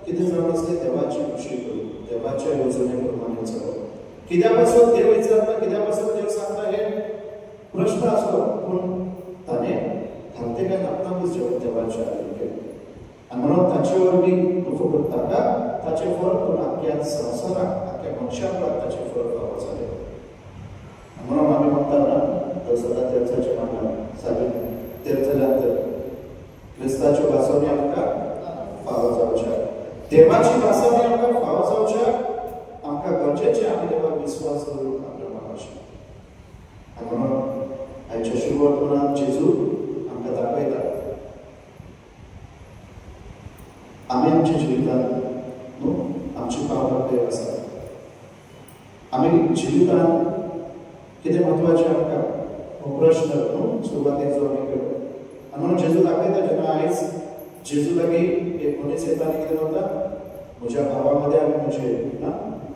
किती जण असते देवाची खुशी करू, देवाच्या योजनेप्रमाणे चालू. कित्यापासून देव विचारता, कित्यापासून देव सांगता हे प्रश्न असतो, पण ताने थांबते काय नापनामच जेवण देवाच्या आणि म्हणून ताचेवर मी दुःख करता का ताचे फळ पण अख्ख्या संसारात अख्ख्या मनशाला ताचे फळ पावत झाले. म्हणून आम्ही म्हणताना तर सदा तेरचाच्या मांडा सांगितलं तेरच्यानंतर ख्रिस्ताची वासवणी आमका फावो जावच्या, देवाची वासवणी आमका फावो जावच्या आमका गरजेचे आम्ही देवाक विश्वास करून आपल्या मनाशी. आणि म्हणून आयच्या शुभ वर्तमानात जेजू आमका दाखयता आम्ही आमच्या जिवितांत आमची पावलां देव आसा. आम्ही जिवितांत कितें महत्वाचें आमकां हो प्रश्न सुरवातेक जो आमी केलो. आनी म्हणून जेजू दाखयता जेन्ना आयज जेजू लागीं एक मनीस येता आनी कितें म्हणटा, म्हज्या भावा मदें आनी म्हजे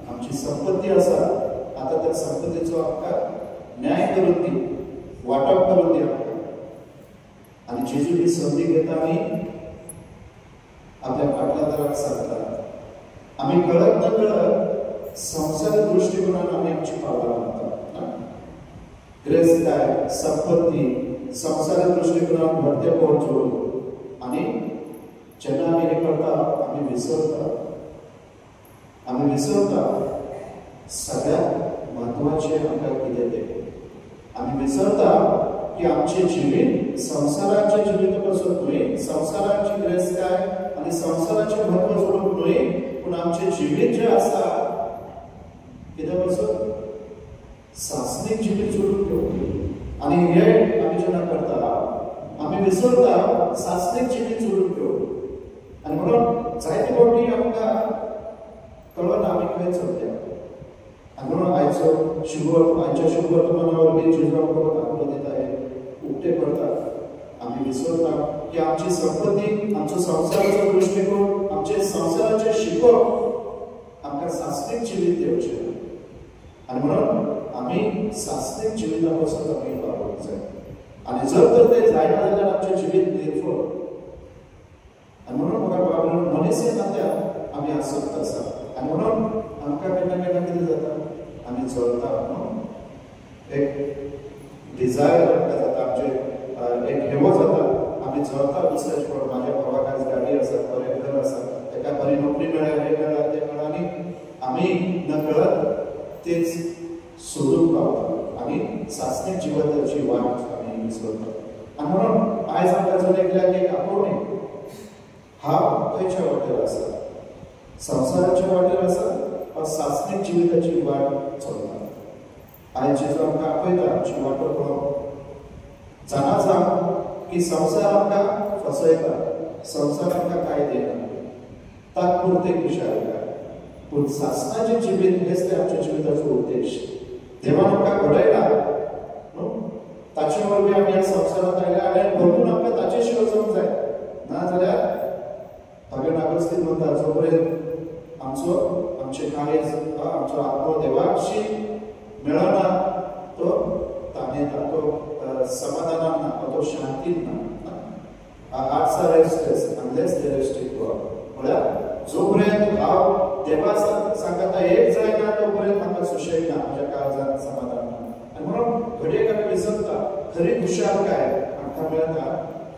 आमची संपत्ती आसा, आतां त्या संपत्तीचो आमकां न्याय करून दी, वांटप करून दी आमकां. आनी जेजू ही संदी घेता आनी आपल्या पाटलादाराक सांगता. आमी कळत न कळत संसार दृश्टिकोनान आमी आमची पावलां मारता. ग्रेस काय संपत्ती संसार दृश्टिकोनान भरते पोट जोडून आनी जेन्ना आमी हें करता आमी विसरता सगळ्यात महत्वाचें आमकां कितें तें. आमी विसरता की आमचें जिवीत संसाराचें जिवीत पासून न्हय, संसाराची ग्रेस काय आनी संसाराचें महत्व सोडून न्हय, पूण आमचें जिवीत जें आसा कित्या पासून सासणीक जिवीत सोडून घेवप. आनी हे आमी जेन्ना करता आमी विसरता सासणीक जिवीत सोडून घेवप. आनी म्हणून जायते फावटी आमकां कळना आमी खंय चलता. आनी म्हणून आयच्या शुभ वर्तमाना वरवीं जेजू आमकां दाखलो दिता, हे उक्ते करता. आमी विसरता की आमची संपत्ती, आमचो संसाराचो दृश्टिकोन, आमचे संसाराचें शिकोवप आमकां सासणीक जिवीत दिवचें. आनी म्हणून आमी सासणीक जिविता पासून आमी वावरूंक जाय. आनी जर तर तें जायना जाल्यार आमचें जिवीत निर्फळ. आनी म्हणून म्हाका बाबून मनीस नात्यान आमी आसक्त आसा. आनी म्हणून आमकां केन्ना केन्ना कितें जाता, आमी चलता एक डिजायर आमकां जाता, आमचे एक हेवो जाता, आमी चलता दुसऱ्याचे पळोवन म्हाज्या भावाक आयज गाडी आसा, बरें घर आसा, ताका बरी नोकरी मेळ्ळ्या, हे मेळ्ळा तें मेळ्ळा, आनी आमी नकळत तेच सोडून पावता आनी सासणीक जिविताची वाट आमी विसरता. आनी म्हणून आयज आमकां जर एकल्याक आपोवणी हांव खंयच्या वाटेर आसा, संसाराच्या वाटेर आसा वा सासणीक जिविताची वाट चलता. आयज जेजू आमकां आपयता आमची वाट पळोवप. जाणा जावन की संसार आमकां फसयता, संसार आमकां कांय दिना, तात्पुरते खुशालकाय, पूण सासणाचें जिवीत हेच तें आमच्या जिविताचो उद्देश. देवान आमकां घडयला न्हू, ताचे वरवीं आमी ह्या संवसारांत आयल्या आनी भरपूर आमकां ताचेशी वचूंक जाय. ना जाल्यार भगवान अगस्तीन म्हणटा, जो पर्यंत आमचें काळीज आमचो आत्मो देवाशी मेळना तो ताणेता, तो समाधानान ना, तो शांतीन ना. Hearts are restless unless they rest in God. म्हळ्यार जो पर्यंत हांव देवा सांगता एक जायना तो पर्यंत म्हाका सुशेग ना, म्हज्या काळजांत समाधान ना. आनी म्हणून घडयेक आमी विसरता खरी खुशालकाय आमकां मेळटा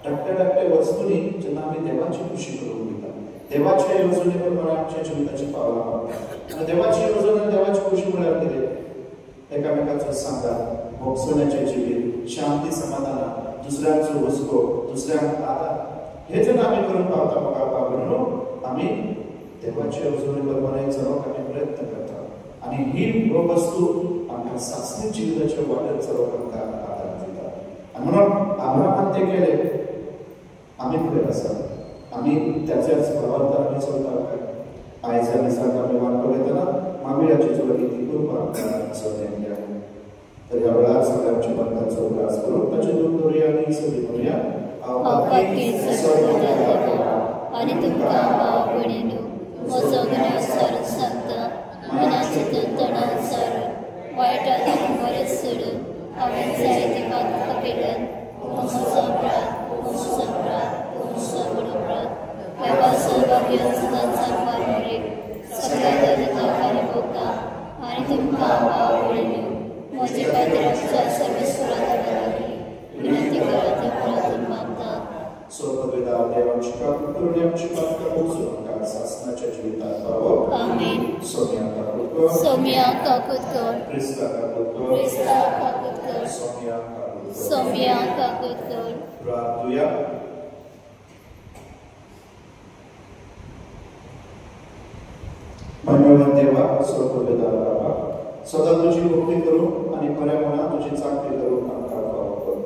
धाकटे वस्तूंनी जेन्ना आमी देवाची खुशी करून दिता. देवाचे येवजणे प्रमाणे आमच्या जिविताची पावलां मारता. आनी देवाची येवजण आनी देवाची खुशी म्हळ्यार कितें? एकामेकाचो सांगात, मोगसण्याचें जिवीत, शांती समाधान, दुसऱ्यांचो हुस्को, दुसऱ्यांक आदार, हे जेन्ना आमी करून पावता म्हाका बाबून आमी देवाचे येवजणे प्रमाणे चलोवंक आमी प्रयत्न करता. आनी ही वस्तू आमकां सासणीक जिविताच्या वाटेर चलोवंक आमकां आदार दिता. आनी म्हणून अब्राहामान तें केलें, आमी फुडें आसा, आमी त्याच्याच भावार्थान आमी चलता. आयच्या दिसाक आमी वांटो घेतना मागुया जेजू लागीं ती कृपा आमकां सगळ्यांक द्या. तर ह्या वेळार सगळ्यांच्या बंधांचो उगडास करून ताचे दूत दवरुया आनी सगळीं म्हणुया, आनी तुमकां हांव भणयलो म्हजो गुन्यांव सोडून सांगता, मनाचे तणाव सोडून वायटांतल्यान बरें सोडून हांवें जायते पातकां केल्यान म्हजो अपराध वेपार सौभाग्य सदांच सांगपार मेळ्ळी. सगळ्या दरिद्रांक आनी भोगता आनी तुमकां आवडीन म्हजे खातीर सर्वस्वराची विनंती करात परतून मागता. Sopovedal देवाची करून आमची पातळ उचलून शासनाच्या जीवितात पावो. Amen. Somya Kakutkar, Somya Kakutkar, Krista Kakutkar, Krista Kakutkar, Somya Kakutkar, Somya Kakutkar. प्रार्थूया. मान्यवान देवा, सोपोवेदार बाबा, सदा तुझी भक्ती करू आणि खऱ्या मनात तुझी चाकरी करून आमकां फावो कर.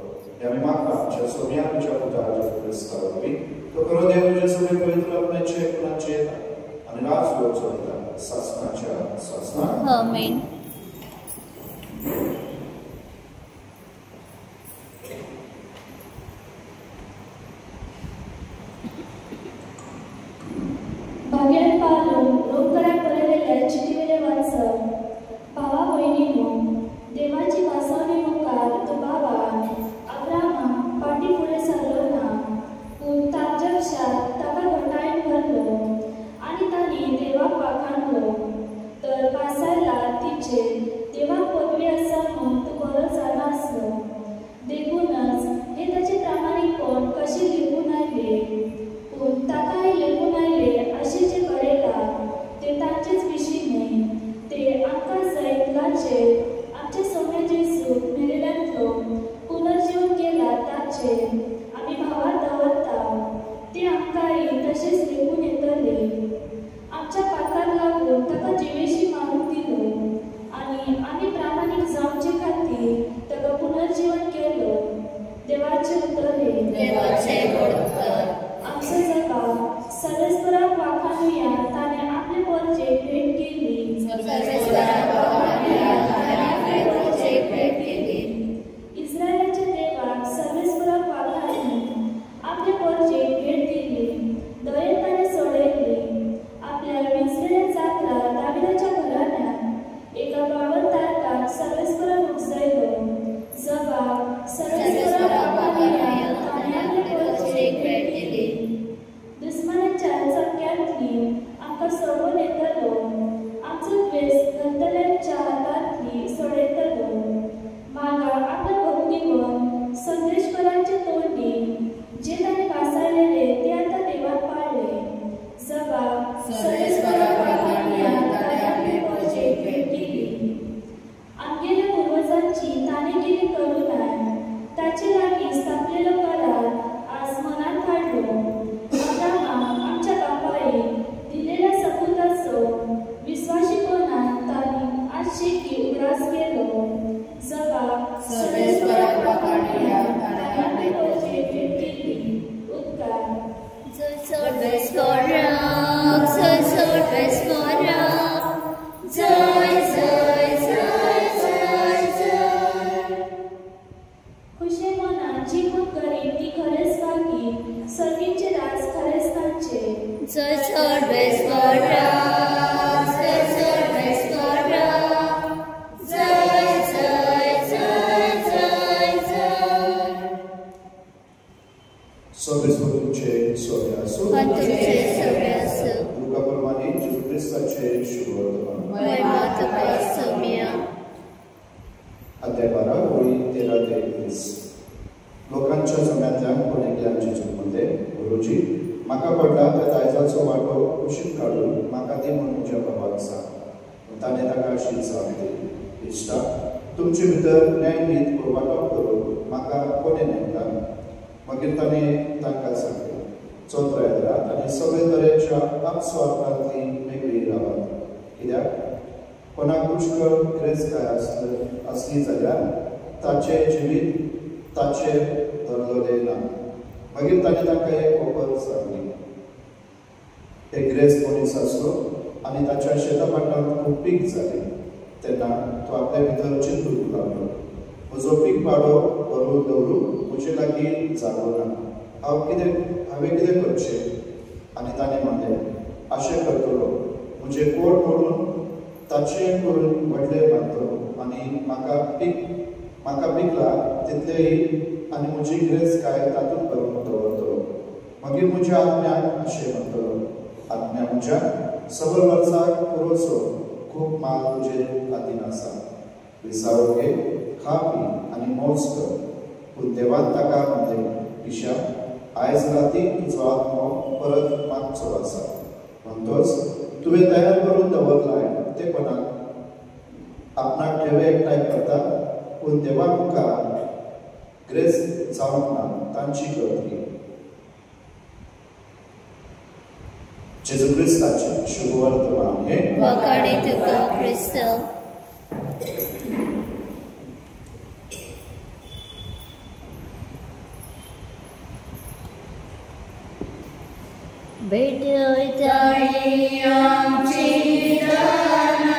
आमी मागता आमच्या सोम्या तुझ्या पुताच्या क्रिस्ता वरवीं तो करो देव तुझे सगळे पवित्र आपणाचे गुणांचे आणि राज लोक चलता शासनाच्या शासनात. आमेन. भाग्यान पालून लोककराक बरयलेल्या चिठीवेले वाचप. भावा भयणींनो, देवाची वासवणी मुखार तो भावान अब्राहाम फाटी फुडें सरलो ना, पूण ताज्याक्षात ताका घटायेन भरलो आनी तांणी देवाक वाखाणलो. तर वासायला तिचे देवाक पदवी आसा म्हूण तो खरो जाणासलो. देखूनच हे ताचे प्रामाणीकपण कशें लिपून आयले, पूण ताकाय लिपून आयले अशें जे बरयला ते तांचेच विशीं न्हय. ते आमकां जैतलाचे आमचे सोम्या जेजू मेलेल्यांतलो पुनर्जीवन केला ताचे आमी भावार दवरता. ते आमकांय तशेंच लिपून येतले. आमच्या पाताक लागून ताका जिवेशी मारून दिलो आनी आमी प्रामाणीक जावचे खातीर ताका पुनर्जीवन केलो. देवाचे उतरे. देवाचे बडकर. आमचो जगाक सर्वेस्पराक वाखाणुया ताणें आपले परजे भेट केली. सर्वेस्पराक वाखाणुया ताणें आपले परजे भेट केली. इस्रायलाच्या देवाक सर्वेस्पराक वाखाणून आपले परजे भेट दिली. दयेन ताणें सोडयली. आपल्या विसरलेल्या जात्रा दाविदाच्या घराण्यांत एका बळवंतारकाक सर्वेस्परान उपजयलो. जगाक सर्वेस्पराक वाखाणुया ताणें आपले परजे भेट दिली. दुस्मानाच्या चटक्यांतली आमकां सोडून येतलो. आमचो द्वेष घंतल्यांच्या हातांतली सोडयतलो. मागा आपल्या भक्तीवन संदेशकारांचे तोंडी जे ताणें वासायलेले ते आतां देवाक पाळले. जगाक सर्वेस्पराक वाखाणुया ताणें आपले परजे भेट दिली. आमगेल्या पुर्वजांची ताणें केली करुणाय ताचे लागीं स्थापलेलो करार आज मनांत हाडलो. अब्राहाम आमच्या बापायन दिलेल्या सपूताचो विश्वासीपणान तांणी आज शेकी उगडास केलो. जगाक सर्वेस्पराक वाखाणुया ताणें आपले परजे भेट दिली. उद्गार. जय सर्वेस्पराक, जय सर्वेस्पराक, जय जय जय जय जय. खुशे मनान जी खूब गरीब ती खरेंच बाकी सर्गीचे राज खरेंच तांचे. जय सर्वेस्पराक, जय सर्वेस्पराक, जय जय जय जय जय. सर्वेस्परूचे सोम्या असो. आणि तुमचे सगळे असो. लोकाप्रमाणे जेजू ख्रिस्ताचे शुभवर्तमान. महिमा तुका सोम्या. अध्याय 12 ओळी 13 ते 21. लोकांच्या जम्यांतल्यान कोणेकल्यान जेजूमध्ये गुरुजी म्हाका पडला त्या दायजाचो वांटो कुशीक काडून म्हाका दी म्हूण म्हज्या बाबाक सांग. ताणें ताका अशी जाप दिली. इश्टा, तुमचे भितर न्यायनीत वांटप करून म्हाका कोणें नेमता. मागीर ताणें तांकां सांगलें, चोत्रायत रात आनी सगळे तरेच्या अपस्वार्थांतली वेगळी रावात. कित्याक कोणाक पुष्कळ गिरेस्तकाय असली जाल्यार ताचे जिवीत ताचेर धरलोलें ना. मागीर ताणें तांकां एक खबर सांगली. एक गिरेस्त मनीस आसलो आनी ताच्या शेतापाटांत खूब पीक जालें. तेन्ना तो आपल्या भितर चिंतूंक लागलो, म्हजो पीक पाडो भरून दवरूंक म्हजे लागीं जागो ना. हांवें कितें करचें? आनी ताणें म्हणलें, अशें करतलो, म्हजें कोड मोडून ताचें करून व्हडलें बांदतलो आनी म्हाका पिकला तितलेंय आनी म्हजी गिरेस्तकाय तातूंत भरून दवरतलो. मागीर म्हज्या आत्म्याक अशें म्हणटलो, आत्म्या म्हज्या 100 वर्सांक पुरोसो खूप माल तुझे हातीन आसा विसाव घे खा पी आनी मौज कर पूण देवान ताका म्हणलें पिशा आयज राती तुजो आत्मो परत मागचो आसा म्हणटच तुवें तयार करून दवरलाय ते कोणाक आपणाक ठेवे एकठांय करता पूण देवा मुखार ग्रेस जावंक ना तांची करतली जेजू क्रिस्ताचें शुभ वर्तमान हे वखाणी तुका क्रिस्त भेटयताळी आमची दाना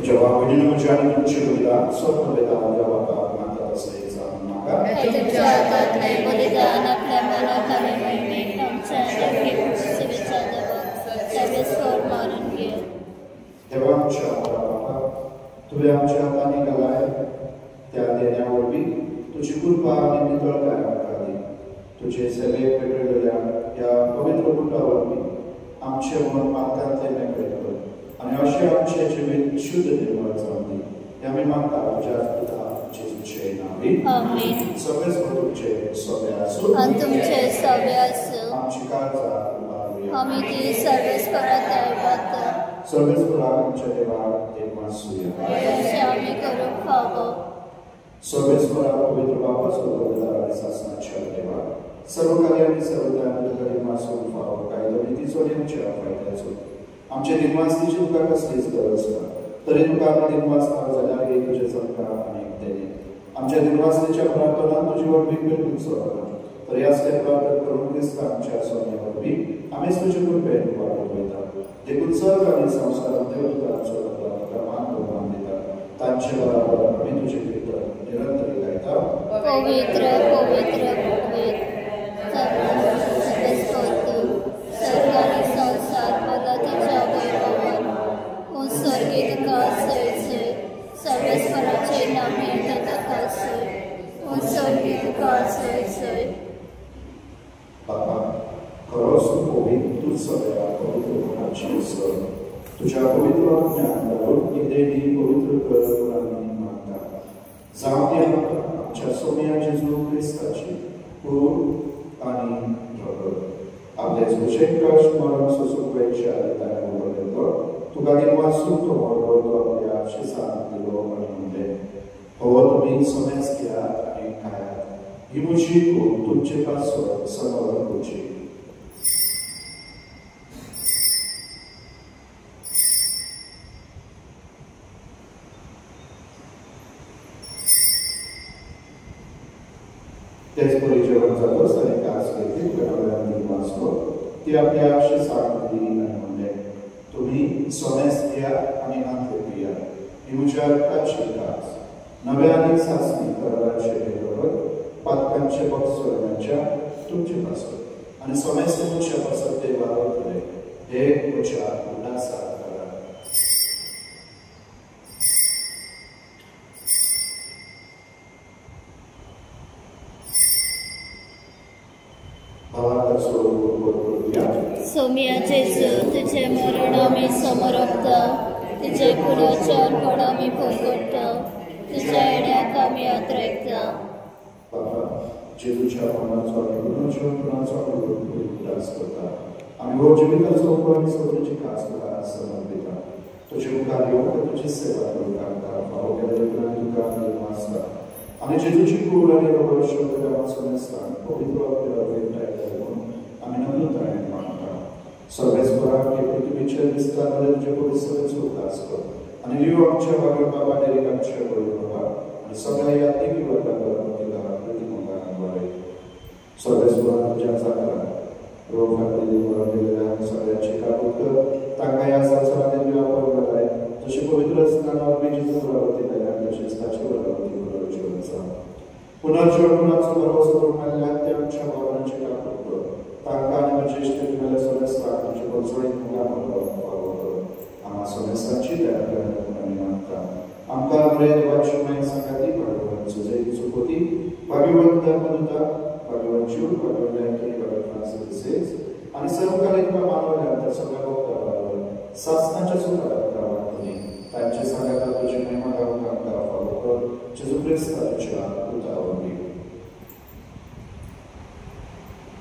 Jawab ini menjadi kunci kita, soal kita jawab mata selesa maka. Itu jahat lagi kita anak lemana kami ini kamsa lagi sebicara sebes formaran dia. Dewan siapa apa? Tuh yang siapa ni kalai, tiada yang lebih. Tujuh kurpa ini terkait kali. Tujuh sebab berbeda ya pavitra kurpa lebih. Amce menempatkan tema berbeda. आणि अशा आमचे जीवन शुद्ध निर्मळ जावंदी हे आमी मागता तुज्या पुता जेजूचे नांवी आमीन सगळेच तुमचे सगळे आसूं आनी तुमचे सगळे आसूं आमची काळजां उबारूया आमी ती सर्वेस परत धाडटात सर्वेस परत आमच्या देवाक देव मासूया अशें आमी करूंक फावो सर्वेस परत पवित्र बाबा स्वर्गपिता आनी सासणाच्या देवाक सर्व कार्यांनी सर्व दानांतली मासूंक फावो कायदो नितीचो नेमच्या फायद्याचो आमचे दिनवासनीची तुका कसलीच गरज ना तरी तुका आमी दिनवास पाव जाल्यार एक तुजे चमका आनी देणे आमच्या दिनवासनीच्या प्रार्थनांत तुजी वडवीक बेगीन सोडना तरी असले प्रार्थना करून क्रिस्त आमच्या सोन्या वरवीं आमीच तुजे कृपेन वाडत वयता देखून सर्व आनी संवसारांत देव तुका तुका मान भोवमान दिता तांचे बराबर आमी तुजे कीर्तन निरंतर गायता पवित्र पवित्र सरकारी संसार मदतीच्या वैभवान उन स्वर्गीय कासयचे सर्वेस्वराचे नामे तथाकसय उन स्वर्गीय कासयचे बाबा खरोच पवित्र तूं सगळ्या पवित्र गुणाची सर तुझ्या पवित्र ज्ञान घालून कितेंय पवित्र कर आमी मागता जावं ती आमच्या सोम्या जेजू क्रिस्ताची खूब आनी रगत आपल्या झुशेक कश्ट मरण सोसूंक वेळच्या दितांनी उबरलो तुका दिनवासून तो व्हडलो तो आपल्या शिसांत दिलो आनी म्हणलें हो तुमी सोमेस घेयात आनी खायात ही म्हजी खूब तुमचे पासून समोर करची तेच परी जेवण जातच आनी कास घेतली गणवल्यान दिनवासलो ती आपल्या शिसांत दिली आनी म्हणलें तुमी सोमेस घेयात आनी नातले पियात ही म्हज्या रक्ताची कास नव्या आनी सासणी कराराचे बरोबर पातकांचे बक्षरण्याच्या तुमचे पासून आनी सोमेस म्हज्या पासत ते वावरतले हे म्हज्या उल्हासाक करा सोम्या जेजू तुझे मरण आमी समरपता तुजे कुडाचे अर्पण आमी पोगोडटा तुज्या येड्याक आमी आत्रयता जेजूच्या मरणाचो आनी पुनर्जीवनाचो उल्हास करता आमी हो जिविताचो उपकार तुजी खास समर्पिता तुजे मुखार येवंक तुजी सेवा करूंक आमकां फावो केले उपरांत तुका दिनवासता आनी जेजूची कूड आनी रगत शोधल्या वाचून आसता पवित्र आत्म्याला भेटायला म्हणून आमी नम्रतायेन मागता सर्वेस्पराक हे पृथ्वीचेर दिसता जाल्यार तुजे पवित्र चुकास कर आनी लिव आमच्या वागड बाबा डेरीक आमच्या करून बाबा आनी सगळ्या यात्रिकी वर्गाक तिका प्रतिमंगान बरय सर्वेस्पराक तुज्या जागराक रोग खातीर दिलेल्या सगळ्यांची काकूट तांकां ह्या संवसारांतली वापर घालाय जशी पवित्र स्नानावर बी जेजू बरोबर दिल्या तशीच ताची बरोबर जीवन आसा पुनर्जन्माचो भरवसो दवरून आयल्या त्या आमच्या भावनांची काकूट कर तांकां आनी म्हज्या इश्टिणीच्या सदस्याक तुजे बळसोळीक मुखार फावो कर आम्हा सदस्यांची दया आमी मागता आमकां बरे देवाची माय सांगाती पडवून सुजय चुकोती भाग्यवंत मनुता भाग्यवंत जीव भाग्यवंत आयतरी भाग्यवंत फ्रांसीस आणि सर्वकालिक मानवल्या सगळ्या भक्तांवर सासनाच्या सुखात रावणी त्यांचे सांगायला तुझी महिमा गाऊन आमकां फावो कर जेजू ख्रिस्ताच्या पुतावरवी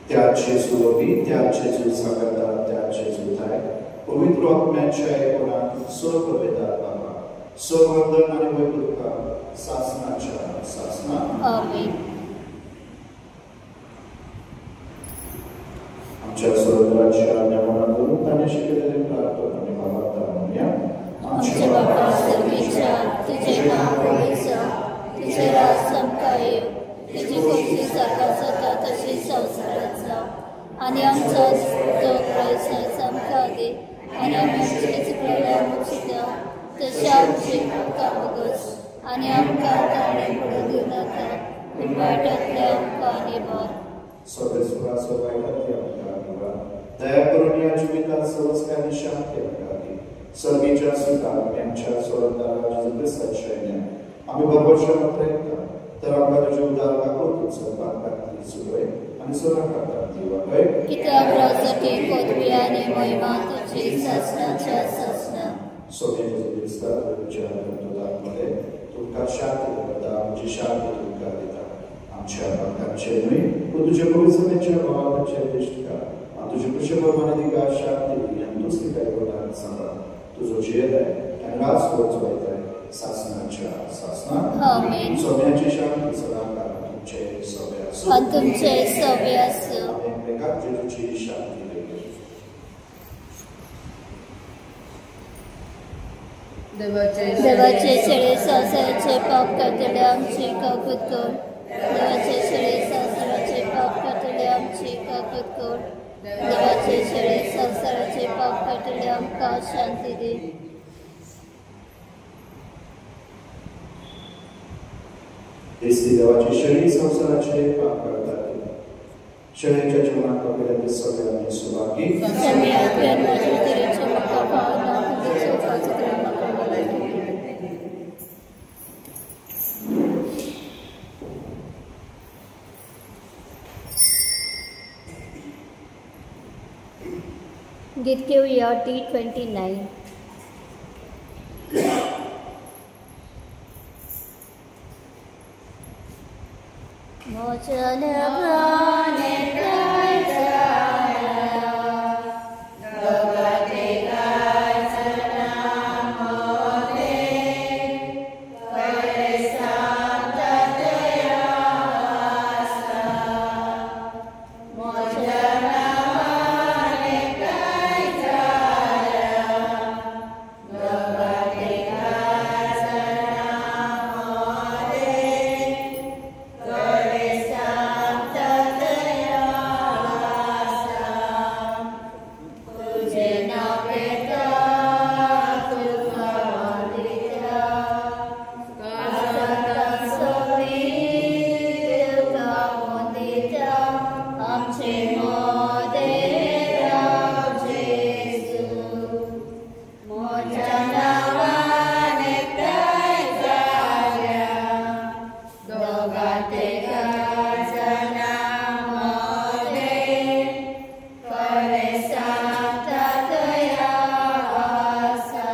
त्याचे सुलोभी त्याचे जू सांगता त्याचे जुताय पवित्र आत्म्याच्या एकोणात सर्व वेदात बाबा सर्ववंदन आणि वैभवता सासनाच्या सासना आमेन. आमच्या सर्वराच्या नियमनात करून ताने शिकलेले प्रार्थना आणि भावार्थ म्हणूया आमचे बाबा सर्वेच्या तुझे नाव पवित्र तुझे राज संकाय तुझी खुशी सकाळ जाता तशी संवसारात जाव आणि आमचा तो प्रयत्न आमकां दे आणि आमी आमचे चुकलेल्या मुक्ती तशें आमची आमकां बगस आणि आमकां ताणे पडूं दिवं नाका पूण वायटांतले आमकां निबार सर्वेस्वराचो वायटांतली आमकां निबार दया करून या जिवितात सर्वस्कांनी शांती आमकां दी सर्गीच्या सुखात आमच्या सोडदारा जेजू ख्रिस्ताच्या आमी बरोबरच्या प्रयत्न तर आमकां तुजें उदार दाखोवन चलपाक लागतली सुरय आनी सुरक्षात दिवाकय कित्याक राजकी पदवी आनी महिमा तुजी सासणाच्या सासना सोबे जेजू ख्रिस्ता तुज्या आत्म्यामध्ये तुमकां शांती करता आमची शांती तुमकां दिता आमच्या भक्तांचे न्हय पूण तुजे पवित्रतेच्या भावाचे दिश्ट कर आनी तुजे कुशलप्रमाणे तिका शांती दी आनी तूंच तिका कोणाक सांबाळ तुजो जियेत आनी रास वचवायताय सासनाच्या सासना आमेन. सोम्याची शांती सदाकाळ तुमचे सोबे आसूं आनी तुमचे सोबे आसूं एकमेकाक जेजूची शांती दी देवाचे शेळे संवसाराचे पाप कातले आमची काकूत कर देवाचे शेळे संवसाराचे पाप कातले आमची काकूत कर देवाचे शेळे संवसाराचे पाप कातले आमकां शांती दी दिसती देवाची शेळी संवसाराचे पाप करतात शेळीच्या जीवनात आपल्याला सगळ्यांनी सुभागी सगळ्यात प्रेमाचे तरेचे म्हाका भावना खुबूच चोखाचो प्रेम म्हाका भलायकी गीत घेऊया T29. मोचन प्राणे काय जाया दोगाते काय सनामोदे करे सांता तया आसा मोचन प्राणे काय जाया दोगाते काय सनामोदे करे सांता तया आसा तुझे नाव घेता तुका वंदिता कासाता सोबी तुका वंदिता आमचे मोदेरा जेजू मोच्या नावान एकठांय जाल्या दोगाते गाजना मोदे करे सांता तया आसा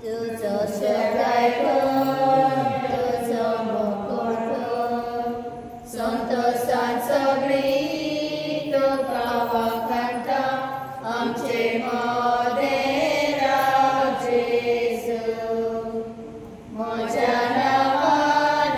तुजो सदाय कर तुजो मुकुट कर संतोषान सगळी तुका वखणटा आमचे मोदेरा जेजू मोच्या नावान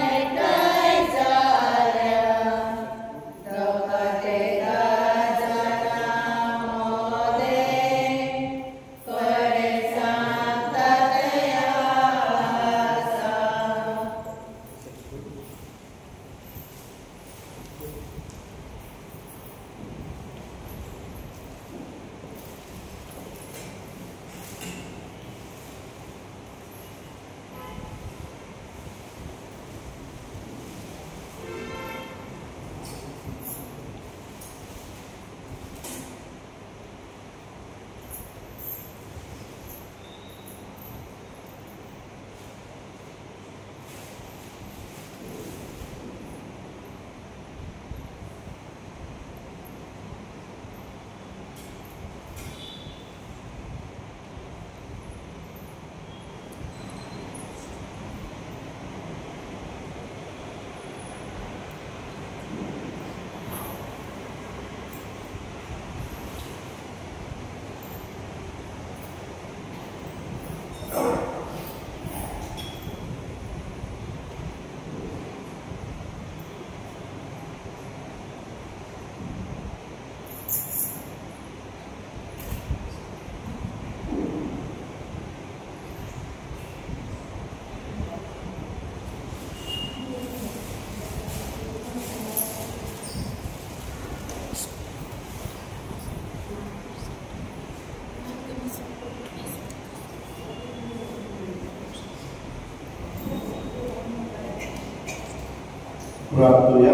प्रार्थूया.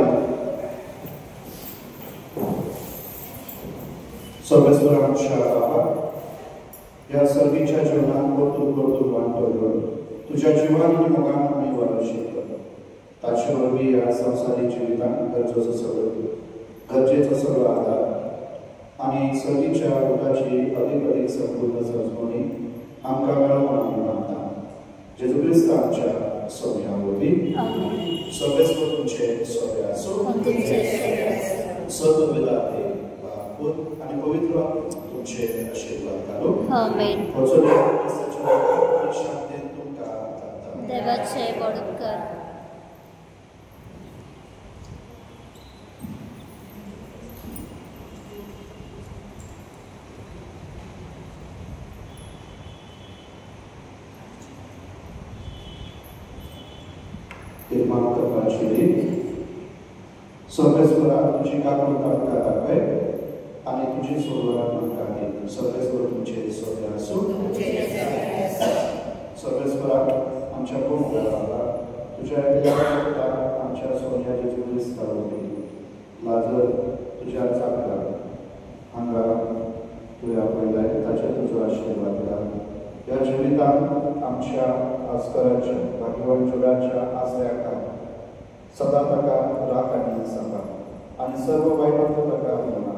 सर्वेश्वर आमच्या बाबा, या सर्वीच्या जीवनात परतून वाटतो तुझ्या जीवन आणि मोगान आम्ही वरशितो. ताचे वरवी या संसारी जिवितांत गरजेचं सगळं आधार आणि सर्वीच्या लोकांची अधिक संपूर्ण सजवणी आमकां मेळोवन आमी मागता. जेजू क्रिस्त आमच्या सोम्यावरवी सर्वेस्वर तुमचे सोबे आसूं. सर्व विधाते पुत्र आणि पवित्र तुमचे आशीर्वाद घालूं. आमेन. देवाचे बडकर. निर्माण करपाची सर्वेस्वरा तुझी काकुळता दाखय आणि तुझी सोडवणूक म्हाका दी. सर्वेस्वर तुमचे सोबे आसूं. सर्वेस्वरा आमच्या कोण घराला तुझ्या आमच्या सोन्या जेजू क्रिस्तावरवी लाजर तुझ्या चाकरा हांगा तुवें आपयलाय ताचे तुजो आशीर्वाद घाल. या जिवितांत आमच्या आस्कराच्या भाग्यवान जोड्याच्या आसऱ्याका सदा ताका राख आनी सांबाळ आणि सर्व वायटांतलो ताका म्हणा.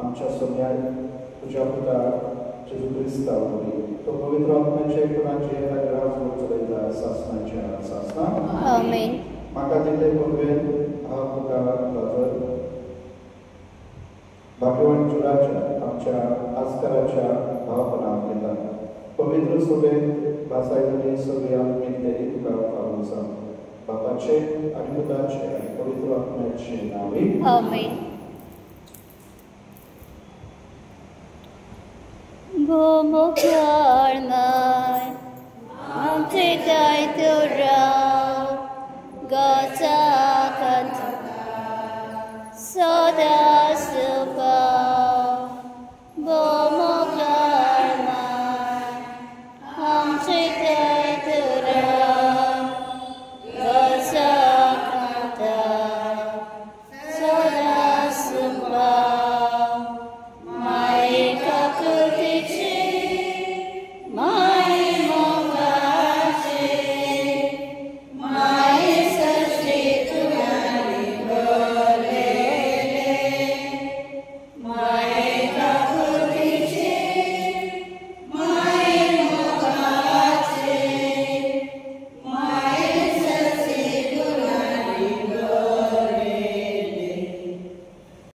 आमच्या सोन्या तुझ्या पुता जेजू क्रिस्तावरवी तो पवित्र आत्म्याचे गुणाचे राजवळ चलयता सासणाच्या सासना. आमेन. म्हाका दिले पुर्वेन हा पुता लाजर भाग्यवान जोड्याच्या आमच्या आस्कराच्या भावपणाक येता. पवित्र सोबे भासायतली सगळी आत्मीयतेची तुका पावूं सांग. बापाचे आणि पुताचे आणि पवित्र आत्म्याचे नावे. आमेन. भोमुखाळमाय आमचे दायित्व राव गाचा